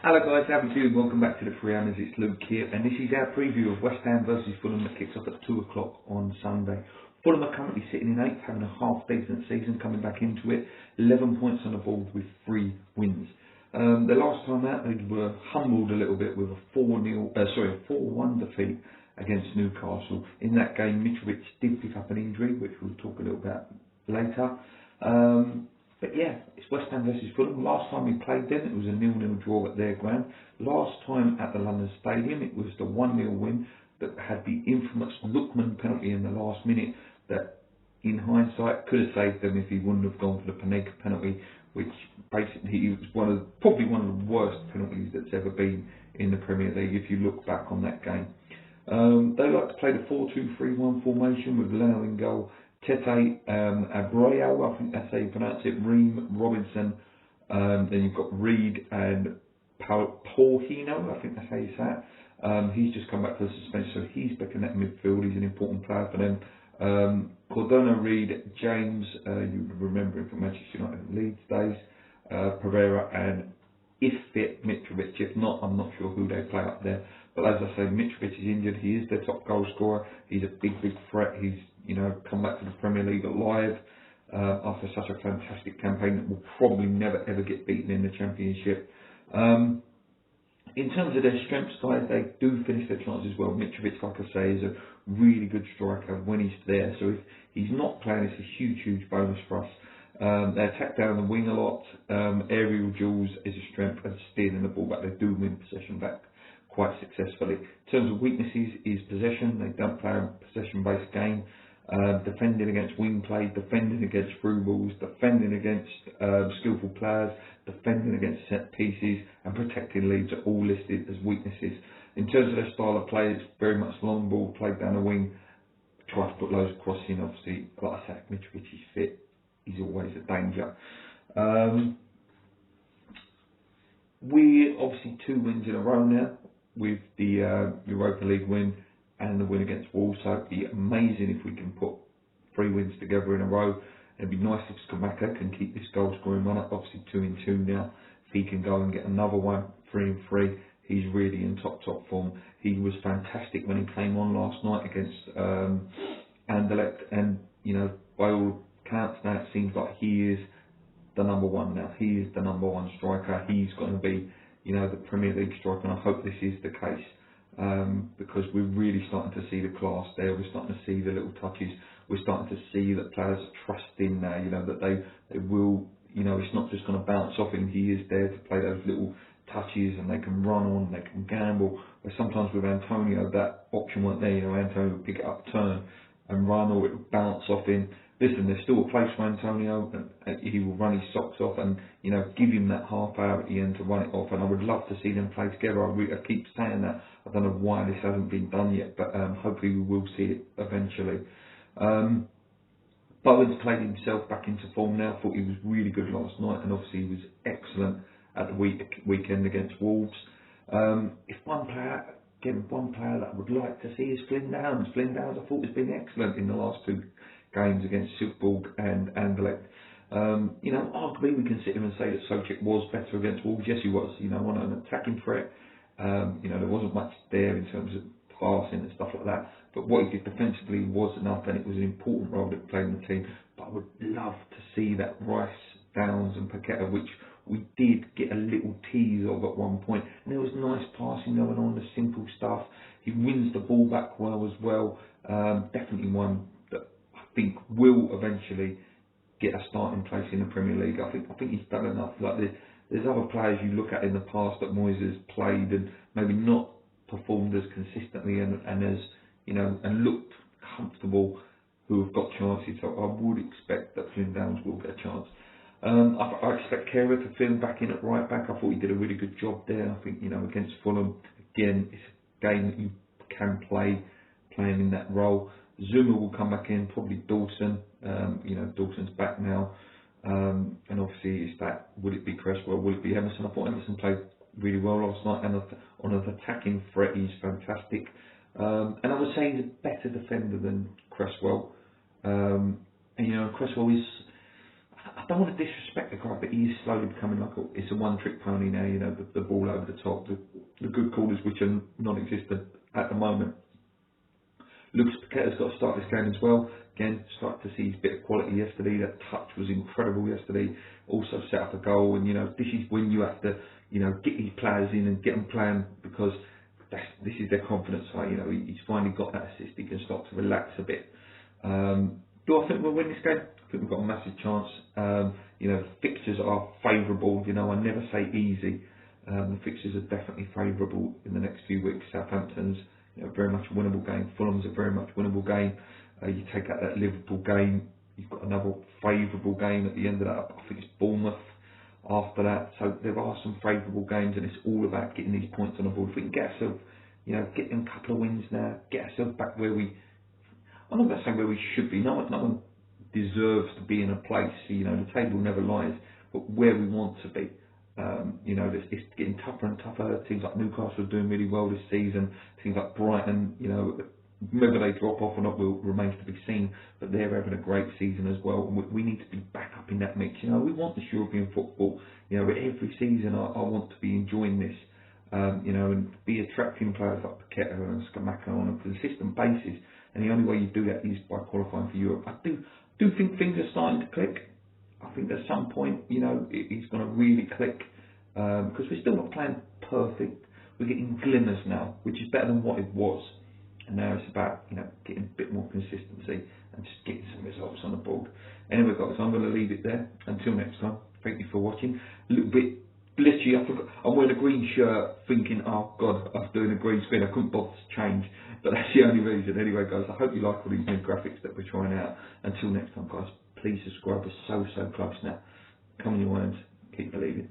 Hello guys, how are you doing? Welcome back to the Free Hammers, it's Luke here, and this is our preview of West Ham versus Fulham that kicks off at 2 o'clock on Sunday. Fulham are currently sitting in 8th, having a half decent season, coming back into it, 11 points on the board with 3 wins. The last time out they were humbled a little bit with a 4-1 defeat against Newcastle. In that game Mitrovic did pick up an injury, which we'll talk a little about later. But yeah, it's West Ham versus Fulham. Last time we played them, it was a 0-0 draw at their ground. Last time at the London Stadium, it was the 1-0 win that had the infamous Lookman penalty in the last minute that, in hindsight, could have saved them if he wouldn't have gone for the Panenka penalty, which basically was probably one of the worst penalties that's ever been in the Premier League if you look back on that game. They like to play the 4-2-3-1 formation with Leno in goal, Tete, Abreu, I think that's how you pronounce it, Ream, Robinson, then you've got Reed and Porhino, I think that's how you say it. He's just come back from suspension, so he's back in that midfield. He's an important player for them. Cordona, Reed, James, you remember him from Manchester United Leeds days, Pereira, and if fit, Mitrovic. If not, I'm not sure who they play up there. But as I say, Mitrovic is injured. He is their top goal scorer. He's a big threat. He's come back to the Premier League alive after such a fantastic campaign that will probably never ever get beaten in the Championship. In terms of their strengths, guys, they do finish their chances well. Mitrovic, like I say, is a really good striker when he's there. So if he's not playing, it's a huge bonus for us. They attack down the wing a lot. Aerial duels is a strength, and stealing the ball back. They do win possession back quite successfully. In terms of weaknesses, is possession. They don't play a possession-based game. Defending against wing play, defending against through balls, defending against skillful players, defending against set pieces, and protecting leads are all listed as weaknesses. In terms of their style of play, it's very much long ball played down the wing. Try to put loads of crossing. Obviously, like I said, Mitrovic is fit. He's always a danger. We're obviously 2 wins in a row now with the Europa League win and the win against Wolves. So it'd be amazing if we can put 3 wins together in a row. It'd be nice if Skamaka can keep this goal scoring run up. Obviously 2-2 now. If he can go and get another one, 3-3, he's really in top form. He was fantastic when he came on last night against Anderlecht, and by all counts now it seems like he is the number one now. He is the number one striker. He's going to be the Premier League striker, and I hope this is the case. Because we're really starting to see the class there. We're starting to see the little touches. We're starting to see that players are trusting now, that they will, it's not just going to bounce off him. He is there to play those little touches, and they can run on, they can gamble. But sometimes with Antonio, that option wasn't there. Antonio would pick it up, turn and run, or it would bounce off him. Listen, there's still a place for Antonio, and he will run his socks off and, give him that half hour at the end to run it off. And I would love to see them play together. I keep saying that. I don't know why this hasn't been done yet, but hopefully we will see it eventually. Bowen's played himself back into form now. I thought he was really good last night, and obviously he was excellent at the weekend against Wolves. If one player that I would like to see is Flynn Downs. Flynn Downs, I thought, has been excellent in the last 2 games against Silkeborg and Anderlecht. Arguably we can sit here and say that Soucek was better against Wolves. Yes, he was. On an attacking threat, there wasn't much there in terms of passing and stuff like that. But what he did defensively was enough, and it was an important role that he played in the team. But I would love to see that Rice, Downs and Paqueta, which we did get a little tease of at one point. And there was nice passing going on, the simple stuff. He wins the ball back well as well. Definitely one that I think will eventually get a starting place in the Premier League. I think he's done enough. Like there's other players you look at in the past that Moyes has played and maybe not performed as consistently and as and looked comfortable, who have got chances. So I would expect that Flynn Downs will get a chance. I expect Kehrer to fill back in at right back. I thought he did a really good job there. I think against Fulham, again, it's a game that you can play playing in that role. Zuma will come back in, probably Dawson. Dawson's back now. And obviously it's that, would it be Cresswell, would it be Emerson? I thought Emerson played really well last night, and on an attacking threat he's fantastic. And I would say he's a better defender than Cresswell. Cresswell is, I don't want to disrespect the guy, but he is slowly becoming like it's a one-trick pony now. You know, the ball over the top, the good corners which are non-existent at the moment. Lucas Paqueta's got to start this game as well. Again, started to see his bit of quality yesterday. That touch was incredible yesterday. Also set up a goal, and you know, this is when you have to, you know, get these players in and get them playing, because this is their confidence. You know, he's finally got that assist. He can start to relax a bit. Do I think we'll win this game? I think we've got a massive chance. You know, the fixtures are favourable. You know, I never say easy. The fixtures are definitely favourable in the next few weeks. Southampton's, you know, very much a winnable game. Fulham's a very much winnable game. You take out that Liverpool game, you've got another favourable game at the end of that. I think it's Bournemouth after that. So there are some favourable games, and it's all about getting these points on the board. If we can get ourselves, you know, get them a couple of wins now, get ourselves back where I'm not going to say where we should be. No one deserves to be in a place, you know, the table never lies, but where we want to be. You know, it's getting tougher and tougher. Teams like Newcastle are doing really well this season. Teams like Brighton, you know, whether they drop off or not remains to be seen, but they're having a great season as well. And we need to be back up in that mix. You know, we want this European football. You know, every season I want to be enjoying this. You know, and be attracting players like Paqueta and Scamacca on a consistent basis. And the only way you do that is by qualifying for Europe. I do think things are starting to click. I think at some point, you know, it's going to really click, because we're still not playing perfect. We're getting glimmers now, which is better than what it was. And now it's about, you know, getting a bit more consistency and just getting some results on the board. Anyway, guys, I'm going to leave it there. Until next time, thank you for watching. A little bit glitchy. I forgot. I'm wearing a green shirt, thinking, oh God, I was doing a green screen. I couldn't bother to change, but that's the only reason. Anyway, guys, I hope you like all these new graphics that we're trying out. Until next time, guys, please subscribe. We're so close now. Come on, your hands. Keep believing.